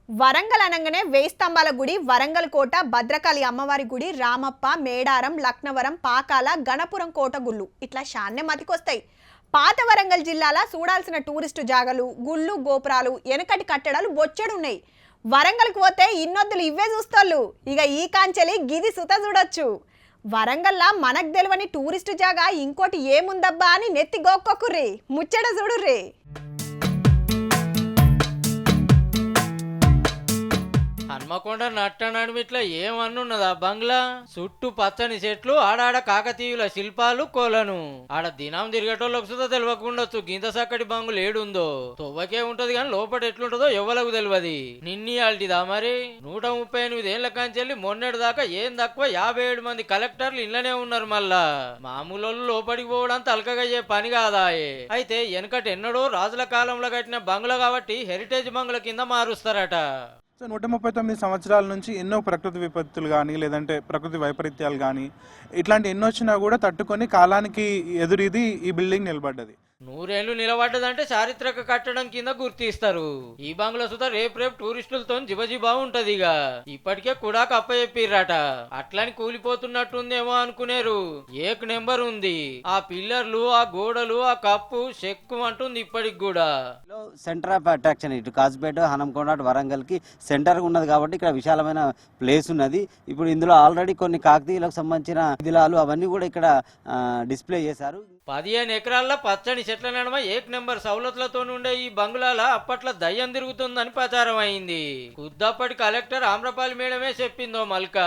వరంగల్ అనగానే వేయి స్తంభాల గుడి, వరంగల్ కోట, భద్రకాళి అమ్మవారి గుడి, రామప్ప, మేడారం, లక్నవరం, పాకాల, గణపురం కోట గుళ్ళు ఇట్లా శాన్నే మతికొస్తాయి. పాత వరంగల్ జిల్లాల చూడాల్సిన టూరిస్టు జాగలు, గుళ్ళు, గోపురాలు, వెనకటి కట్టడాలు బొచ్చెడున్నాయి. వరంగల్కి పోతే ఇన్నొద్దులు ఇవే చూస్తోళ్ళు. ఇక ఈ కాంచెలి గిది సుత చూడొచ్చు. వరంగల్లా మనకు తెలియని టూరిస్టు జాగా ఇంకోటి ఏముందబ్బా అని నెత్తి గోక్కొక్కుర్రి, ముచ్చట చూడుర్రి. హన్మకొండ నట్ట నడుమిట్లా ఏమన్నున్నదా బంగ్లా? చుట్టూ పచ్చని చెట్లు, ఆడాడ కాకతీయుల శిల్పాలు, కోలను. ఆడ దినం తిరిగేటోళ్ళకు సుధా తెలియకుండొచ్చు గింత సక్కటి బంగులు ఏడుందో. తొవ్వకే ఉంటది కానీ లోపల ఎట్లుంటదో ఎవ్వలకు తెలియదు. నిన్నీయాల్టిదా మరి? 138 ఏళ్ల కాంచెల్లి మొన్నటి దాకా ఏం తక్కువ 57 మంది కలెక్టర్లు ఇళ్లనే ఉన్నారు. మళ్ళా మామూలు లోపలికి పోవడానికి అలకగయ్యే పని కాదాయే. అయితే వెనకటి ఎన్నడో రాజుల కాలంలో కట్టిన బంగ్లా కాబట్టి హెరిటేజ్ బంగ్లా కింద మారుస్తారట. సో 139 సంవత్సరాల నుంచి ఎన్నో ప్రకృతి విపత్తులు కానీ లేదంటే ప్రకృతి వైపరీత్యాలు కానీ ఇట్లాంటి ఎన్నో వచ్చినా కూడా తట్టుకొని కాలానికి ఎదురీది ఈ బిల్డింగ్ నిలబడ్డది. 100 ఏళ్లు నిలబడ్డదంటే చారిత్రక కట్టడం కింద గుర్తిస్తారు. ఈ బంగ్లా సుధా రేపు టూరిస్టులతో జిబజిబా ఉంటది. ఇక ఇప్పటికే కూడా అప్పచెప్పిర్రట. అట్లని కూలిపోతున్నట్టుందేమో అనుకునేరు. ఏక్ నెంబర్ ఉంది. ఆ పిల్లర్లు, ఆ గోడలు, ఆ కప్పు చెక్కు అంటుంది ఇప్పటికి కూడా. సెంటర్ ఆఫ్ అట్రాక్షన్ ఇటు కాజ్పేట, హనంకొండ, వరంగల్ కి సెంటర్ ఉన్నది కాబట్టి ఇక్కడ విశాలమైన ప్లేస్ ఉన్నది. ఇప్పుడు ఇందులో ఆల్రెడీ కొన్ని కాకతీయులకు సంబంధించిన విధులాలు అవన్నీ కూడా ఇక్కడ డిస్ప్లే చేశారు. 15 ఎకరాల్లో పచ్చని చెట్ల నడమ ఏక్ నెంబర్ సౌలతులతో ఉండే ఈ బంగ్లాల అప్పట్లో దయ్యం తిరుగుతుందని ప్రచారం అయింది. కుద్దప్పటి కలెక్టర్ ఆమ్రపాలి మేడమే చెప్పిందో మల్క.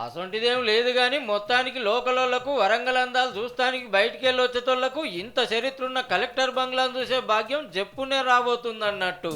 అసొంటిదేం లేదు గాని మొత్తానికి లోకలోళ్లకు వరంగల్ అందాలు చూస్తానికి బయటికి వెళ్ళి వచ్చేటోళ్లకు ఇంత చరిత్ర ఉన్న కలెక్టర్ బంగ్లాను చూసే భాగ్యం జప్పునే రాబోతుందన్నట్టు.